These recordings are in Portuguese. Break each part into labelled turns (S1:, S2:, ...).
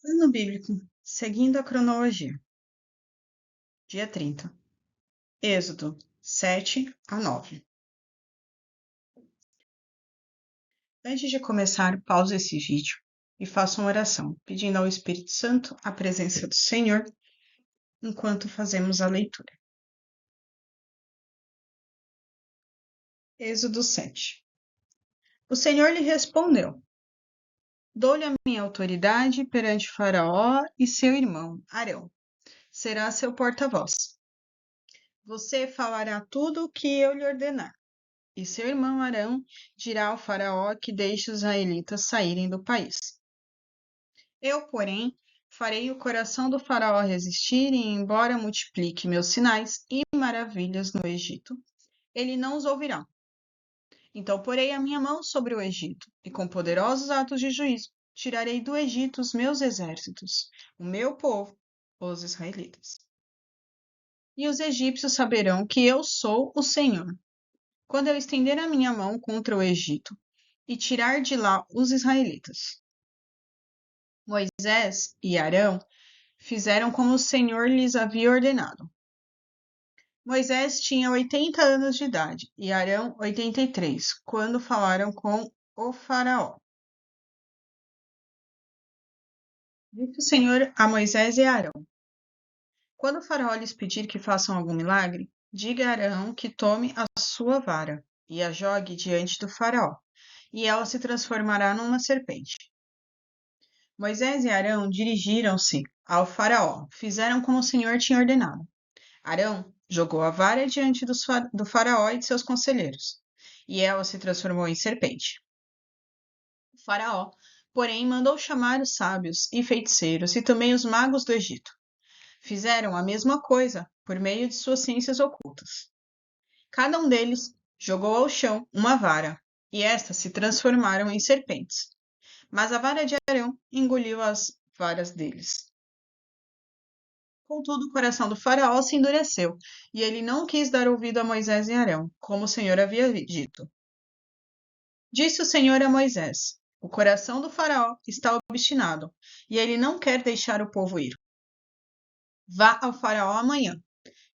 S1: Ano bíblico, seguindo a cronologia. Dia 30. Êxodo 7 a 9. Antes de começar, pause esse vídeo e faça uma oração, pedindo ao Espírito Santo a presença do Senhor enquanto fazemos a leitura. Êxodo 7. O Senhor lhe respondeu: Dou-lhe a minha autoridade perante Faraó e seu irmão, Arão. Será seu porta-voz. Você falará tudo o que eu lhe ordenar. E seu irmão Arão dirá ao Faraó que deixe os israelitas saírem do país. Eu, porém, farei o coração do Faraó resistir, e embora multiplique meus sinais e maravilhas no Egito, ele não os ouvirá. Então porei a minha mão sobre o Egito, e com poderosos atos de juízo tirarei do Egito os meus exércitos, o meu povo, os israelitas. E os egípcios saberão que eu sou o Senhor, quando eu estender a minha mão contra o Egito e tirar de lá os israelitas. Moisés e Arão fizeram como o Senhor lhes havia ordenado. Moisés tinha 80 anos de idade e Arão 83, quando falaram com o Faraó. Disse o Senhor a Moisés e a Arão: Quando o Faraó lhes pedir que façam algum milagre, diga a Arão que tome a sua vara e a jogue diante do Faraó, e ela se transformará numa serpente. Moisés e Arão dirigiram-se ao Faraó, fizeram como o Senhor tinha ordenado. Arão jogou a vara diante do Faraó e de seus conselheiros, e ela se transformou em serpente. O Faraó, porém, mandou chamar os sábios e feiticeiros e também os magos do Egito. Fizeram a mesma coisa por meio de suas ciências ocultas. Cada um deles jogou ao chão uma vara, e estas se transformaram em serpentes. Mas a vara de Arão engoliu as varas deles. Contudo, o coração do Faraó se endureceu, e ele não quis dar ouvido a Moisés e Arão, como o Senhor havia dito. Disse o Senhor a Moisés: O coração do Faraó está obstinado, e ele não quer deixar o povo ir. Vá ao Faraó amanhã,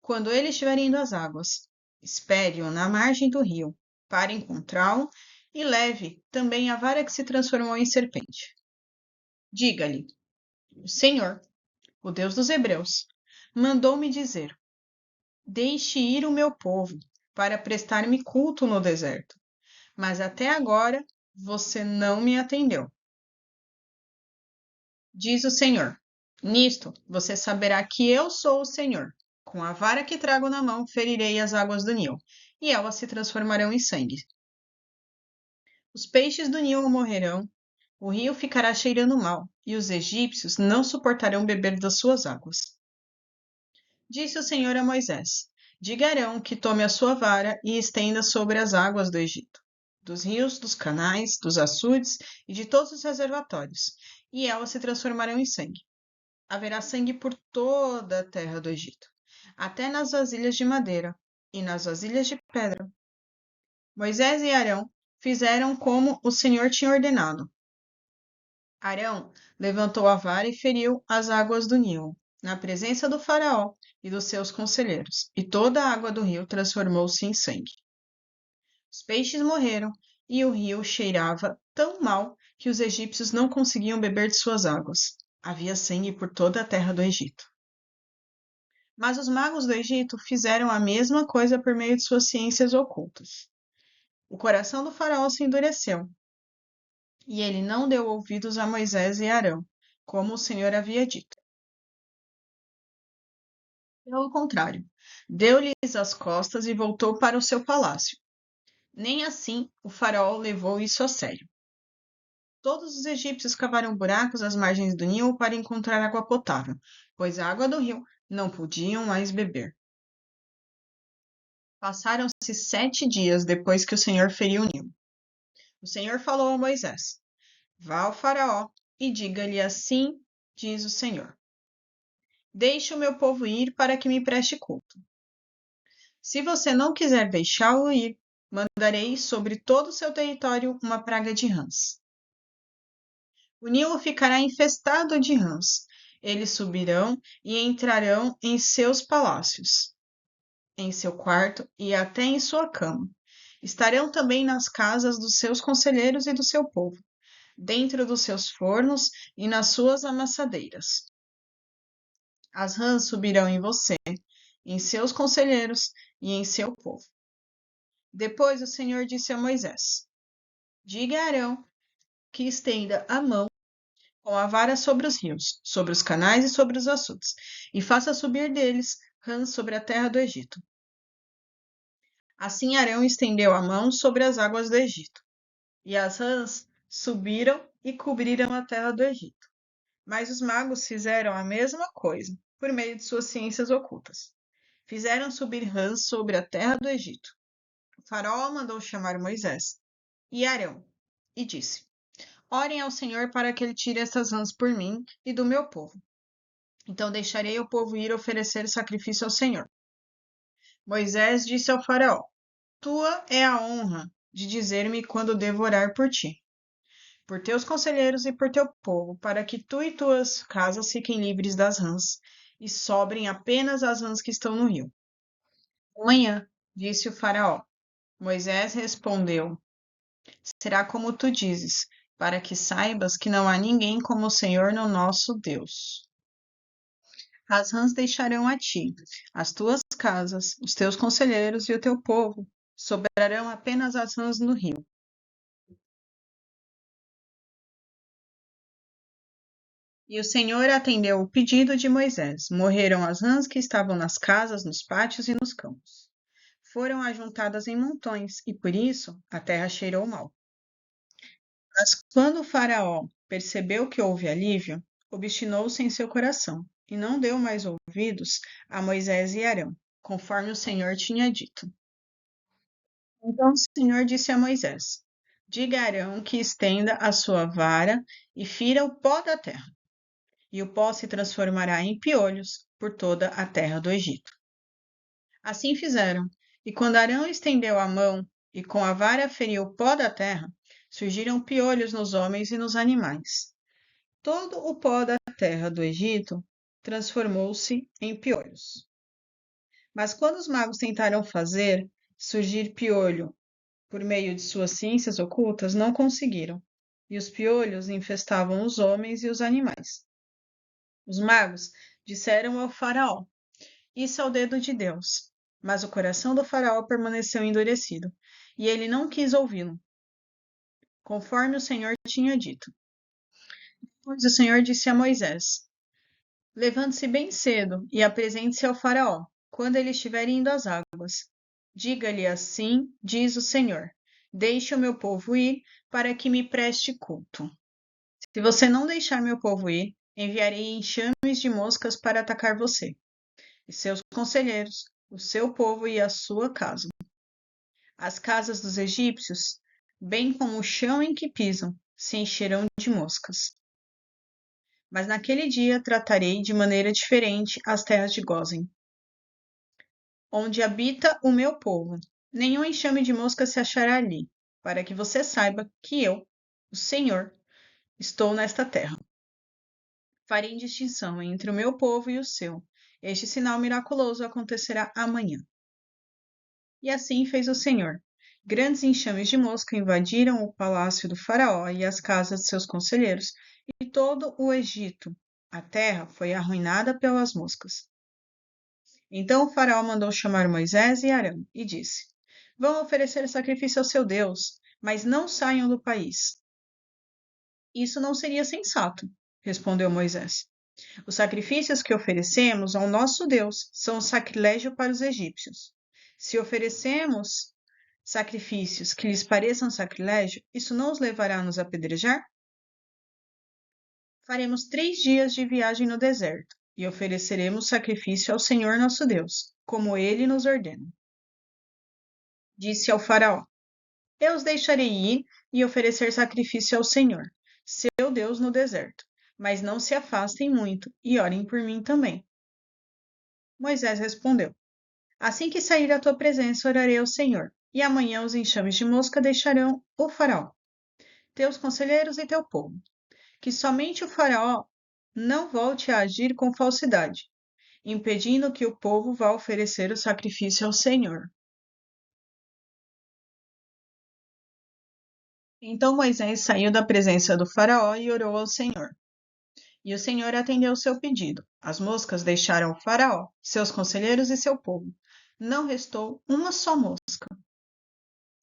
S1: quando ele estiver indo às águas. Espere-o na margem do rio, para encontrá-lo, e leve também a vara que se transformou em serpente. Diga-lhe: O Senhor, o Deus dos Hebreus, mandou-me dizer: Deixe ir o meu povo para prestar-me culto no deserto. Mas até agora você não me atendeu. Diz o Senhor: Nisto você saberá que eu sou o Senhor. Com a vara que trago na mão, ferirei as águas do Nilo, e elas se transformarão em sangue. Os peixes do Nilo morrerão, o rio ficará cheirando mal, e os egípcios não suportarão beber das suas águas. Disse o Senhor a Moisés: Diga a Arão que tome a sua vara e estenda sobre as águas do Egito, dos rios, dos canais, dos açudes e de todos os reservatórios, e elas se transformarão em sangue. Haverá sangue por toda a terra do Egito, até nas vasilhas de madeira e nas vasilhas de pedra. Moisés e Arão fizeram como o Senhor tinha ordenado. Arão levantou a vara e feriu as águas do Nilo, na presença do Faraó e dos seus conselheiros, e toda a água do rio transformou-se em sangue. Os peixes morreram, e o rio cheirava tão mal que os egípcios não conseguiam beber de suas águas. Havia sangue por toda a terra do Egito. Mas os magos do Egito fizeram a mesma coisa por meio de suas ciências ocultas. O coração do Faraó se endureceu, e ele não deu ouvidos a Moisés e Arão, como o Senhor havia dito. Pelo contrário, deu-lhes as costas e voltou para o seu palácio. Nem assim o Faraó levou isso a sério. Todos os egípcios cavaram buracos às margens do Nilo para encontrar água potável, pois a água do rio não podiam mais beber. Passaram-se 7 dias depois que o Senhor feriu o Nilo. O Senhor falou a Moisés: Vá ao Faraó e diga-lhe assim, diz o Senhor: Deixe o meu povo ir para que me preste culto. Se você não quiser deixá-lo ir, mandarei sobre todo o seu território uma praga de rãs. O Nilo ficará infestado de rãs. Eles subirão e entrarão em seus palácios, em seu quarto e até em sua cama. Estarão também nas casas dos seus conselheiros e do seu povo, dentro dos seus fornos e nas suas amassadeiras. As rãs subirão em você, em seus conselheiros e em seu povo. Depois o Senhor disse a Moisés: Diga a Arão que estenda a mão com a vara sobre os rios, sobre os canais e sobre os açudes, e faça subir deles rãs sobre a terra do Egito. Assim Arão estendeu a mão sobre as águas do Egito, e as rãs subiram e cobriram a terra do Egito. Mas os magos fizeram a mesma coisa, por meio de suas ciências ocultas. Fizeram subir rãs sobre a terra do Egito. O faraó mandou chamar Moisés e Arão, e disse: Orem ao Senhor para que ele tire essas rãs por mim e do meu povo. Então deixarei o povo ir oferecer sacrifício ao Senhor. Moisés disse ao faraó: Tua é a honra de dizer-me quando devo orar por ti, por teus conselheiros e por teu povo, para que tu e tuas casas fiquem livres das rãs, e sobrem apenas as rãs que estão no rio. Amanhã, disse o faraó. Moisés respondeu: Será como tu dizes, para que saibas que não há ninguém como o Senhor no nosso Deus. As rãs deixarão a ti, as tuas casas, os teus conselheiros e o teu povo. Sobrarão apenas as rãs no rio. E o Senhor atendeu o pedido de Moisés. Morreram as rãs que estavam nas casas, nos pátios e nos campos. Foram ajuntadas em montões, e por isso a terra cheirou mal. Mas quando o faraó percebeu que houve alívio, obstinou-se em seu coração, e não deu mais ouvidos a Moisés e Arão, conforme o Senhor tinha dito. Então o Senhor disse a Moisés: Diga a Arão que estenda a sua vara e fira o pó da terra, e o pó se transformará em piolhos por toda a terra do Egito. Assim fizeram, e quando Arão estendeu a mão e com a vara feriu o pó da terra, surgiram piolhos nos homens e nos animais. Todo o pó da terra do Egito transformou-se em piolhos. Mas quando os magos tentaram fazer surgir piolho por meio de suas ciências ocultas, não conseguiram, e os piolhos infestavam os homens e os animais. Os magos disseram ao faraó: Isso é o dedo de Deus. Mas o coração do faraó permaneceu endurecido, e ele não quis ouvi-lo, conforme o Senhor tinha dito. Pois o Senhor disse a Moisés: Levante-se bem cedo e apresente-se ao faraó, quando ele estiver indo às águas. Diga-lhe assim, diz o Senhor: Deixe o meu povo ir, para que me preste culto. Se você não deixar meu povo ir, enviarei enxames de moscas para atacar você, e seus conselheiros, o seu povo e a sua casa. As casas dos egípcios, bem como o chão em que pisam, se encherão de moscas. Mas naquele dia tratarei de maneira diferente as terras de Gósen, onde habita o meu povo. Nenhum enxame de mosca se achará ali, para que você saiba que eu, o Senhor, estou nesta terra. Farei distinção entre o meu povo e o seu. Este sinal miraculoso acontecerá amanhã. E assim fez o Senhor. Grandes enxames de mosca invadiram o palácio do faraó e as casas de seus conselheiros, e todo o Egito. A terra foi arruinada pelas moscas. Então o faraó mandou chamar Moisés e Arão e disse: Vão oferecer sacrifício ao seu Deus, mas não saiam do país. Isso não seria sensato, respondeu Moisés. Os sacrifícios que oferecemos ao nosso Deus são sacrilégio para os egípcios. Se oferecemos sacrifícios que lhes pareçam sacrilégio, isso não os levará a nos apedrejar? Faremos 3 dias de viagem no deserto e ofereceremos sacrifício ao Senhor nosso Deus, como ele nos ordena. Disse ao faraó: Eu os deixarei ir e oferecer sacrifício ao Senhor, seu Deus, no deserto, mas não se afastem muito e orem por mim também. Moisés respondeu: Assim que sair da tua presença, orarei ao Senhor, e amanhã os enxames de mosca deixarão o faraó, teus conselheiros e teu povo. que somente o faraó não volte a agir com falsidade, impedindo que o povo vá oferecer o sacrifício ao Senhor. Então Moisés saiu da presença do faraó e orou ao Senhor. E o Senhor atendeu seu pedido. As moscas deixaram o faraó, seus conselheiros e seu povo. Não restou uma só mosca.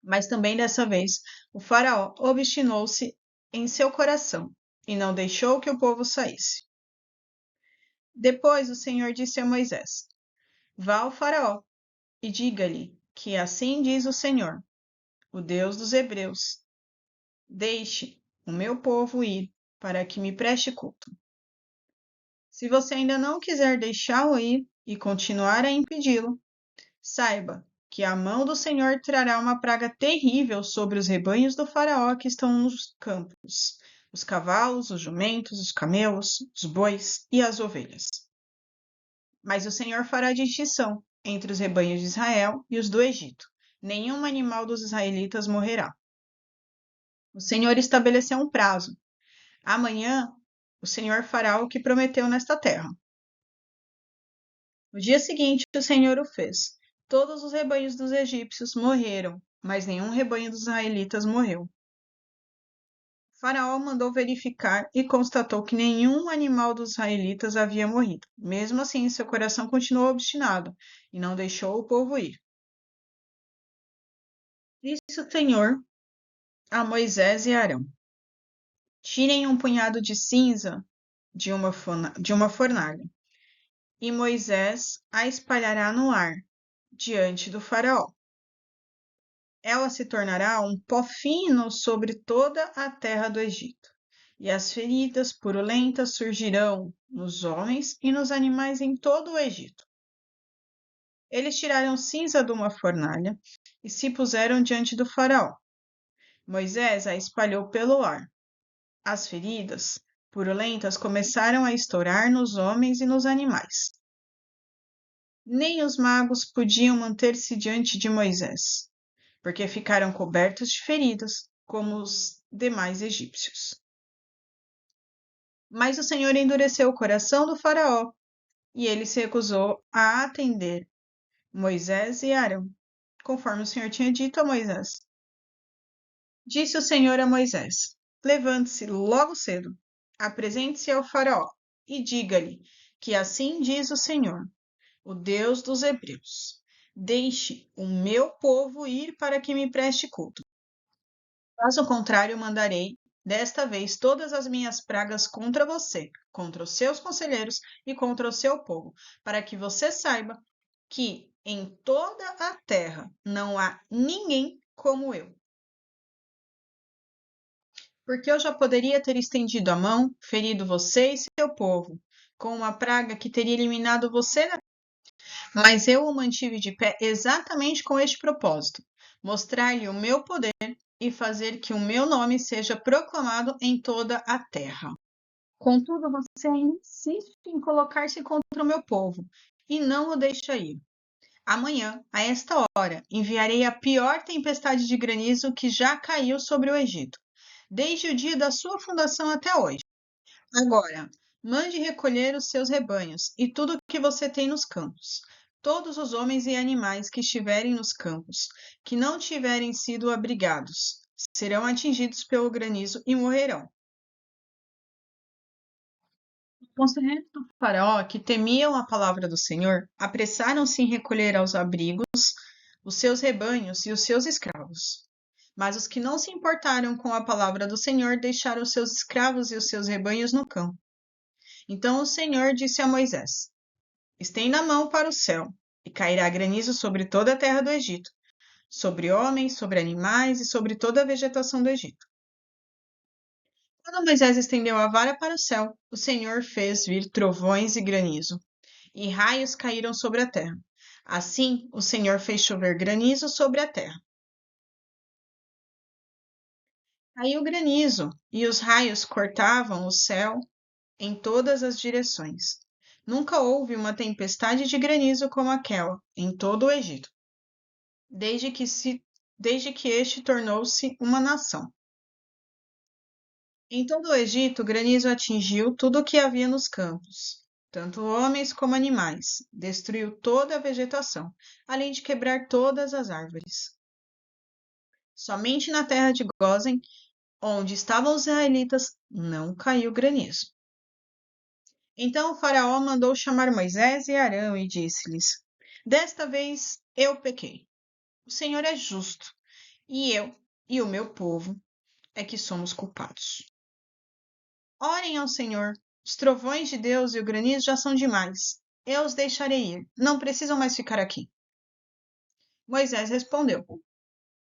S1: Mas também dessa vez o faraó obstinou-se em seu coração e não deixou que o povo saísse. Depois o Senhor disse a Moisés: Vá ao faraó e diga-lhe que assim diz o Senhor, o Deus dos Hebreus: Deixe o meu povo ir para que me preste culto. Se você ainda não quiser deixá-lo ir e continuar a impedi-lo, saiba que a mão do Senhor trará uma praga terrível sobre os rebanhos do faraó que estão nos campos, os cavalos, os jumentos, os camelos, os bois e as ovelhas. Mas o Senhor fará distinção entre os rebanhos de Israel e os do Egito. Nenhum animal dos israelitas morrerá. O Senhor estabeleceu um prazo. Amanhã o Senhor fará o que prometeu nesta terra. No dia seguinte, o Senhor o fez. Todos os rebanhos dos egípcios morreram, mas nenhum rebanho dos israelitas morreu. O faraó mandou verificar e constatou que nenhum animal dos israelitas havia morrido. Mesmo assim, seu coração continuou obstinado e não deixou o povo ir. Disse o Senhor a Moisés e Arão: Tirem um punhado de cinza de uma fornalha, e Moisés a espalhará no ar, diante do faraó. Ela se tornará um pó fino sobre toda a terra do Egito, e as feridas purulentas surgirão nos homens e nos animais em todo o Egito. Eles tiraram cinza de uma fornalha e se puseram diante do faraó. Moisés a espalhou pelo ar. As feridas purulentas começaram a estourar nos homens e nos animais. Nem os magos podiam manter-se diante de Moisés, porque ficaram cobertos de feridas, como os demais egípcios. Mas o Senhor endureceu o coração do faraó, e ele se recusou a atender Moisés e Arão, conforme o Senhor tinha dito a Moisés. Disse o Senhor a Moisés: Levante-se logo cedo, apresente-se ao faraó e diga-lhe que assim diz o Senhor, o Deus dos Hebreus: Deixe o meu povo ir para que me preste culto. Caso contrário, mandarei desta vez todas as minhas pragas contra você, contra os seus conselheiros e contra o seu povo, para que você saiba que em toda a terra não há ninguém como eu. Porque eu já poderia ter estendido a mão, ferido você e seu povo, com uma praga que teria eliminado você da mas eu o mantive de pé exatamente com este propósito: mostrar-lhe o meu poder e fazer que o meu nome seja proclamado em toda a terra. Contudo, você ainda insiste em colocar-se contra o meu povo e não o deixa ir. Amanhã, a esta hora, enviarei a pior tempestade de granizo que já caiu sobre o Egito, desde o dia da sua fundação até hoje. Agora, mande recolher os seus rebanhos e tudo o que você tem nos campos. Todos os homens e animais que estiverem nos campos, que não tiverem sido abrigados, serão atingidos pelo granizo e morrerão. Os conselheiros do faraó, que temiam a palavra do Senhor, apressaram-se em recolher aos abrigos os seus rebanhos e os seus escravos. Mas os que não se importaram com a palavra do Senhor deixaram os seus escravos e os seus rebanhos no campo. Então o Senhor disse a Moisés: Estenda a mão para o céu, e cairá granizo sobre toda a terra do Egito, sobre homens, sobre animais e sobre toda a vegetação do Egito. Quando Moisés estendeu a vara para o céu, o Senhor fez vir trovões e granizo, e raios caíram sobre a terra. Assim, o Senhor fez chover granizo sobre a terra. Caiu granizo, e os raios cortavam o céu em todas as direções. Nunca houve uma tempestade de granizo como aquela em todo o Egito, desde que este tornou-se uma nação. Em todo o Egito, o granizo atingiu tudo o que havia nos campos, tanto homens como animais. Destruiu toda a vegetação, além de quebrar todas as árvores. Somente na terra de Gósen, onde estavam os israelitas, não caiu granizo. Então o faraó mandou chamar Moisés e Arão e disse-lhes: Desta vez eu pequei. O Senhor é justo, e eu e o meu povo é que somos culpados. Orem ao Senhor. Os trovões de Deus e o granizo já são demais. Eu os deixarei ir. Não precisam mais ficar aqui. Moisés respondeu: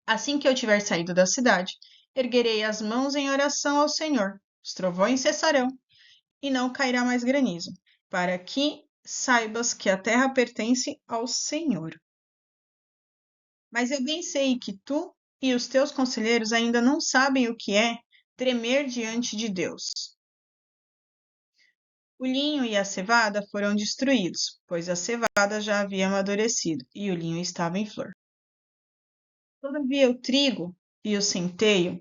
S1: Assim que eu tiver saído da cidade, erguerei as mãos em oração ao Senhor. Os trovões cessarão e não cairá mais granizo, para que saibas que a terra pertence ao Senhor. Mas eu bem sei que tu e os teus conselheiros ainda não sabem o que é tremer diante de Deus. O linho e a cevada foram destruídos, pois a cevada já havia amadurecido e o linho estava em flor. Todavia, o trigo e o centeio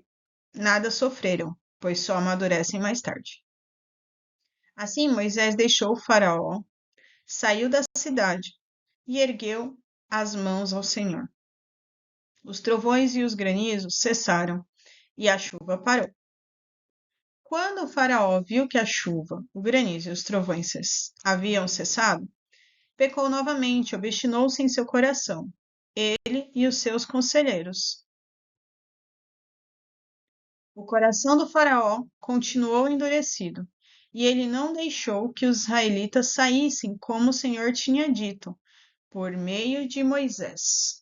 S1: nada sofreram, pois só amadurecem mais tarde. Assim, Moisés deixou o Faraó, saiu da cidade e ergueu as mãos ao Senhor. Os trovões e os granizos cessaram e a chuva parou. Quando o Faraó viu que a chuva, o granizo e os trovões haviam cessado, pecou novamente, obstinou-se em seu coração, ele e os seus conselheiros. O coração do Faraó continuou endurecido, e ele não deixou que os israelitas saíssem como o Senhor tinha dito, por meio de Moisés.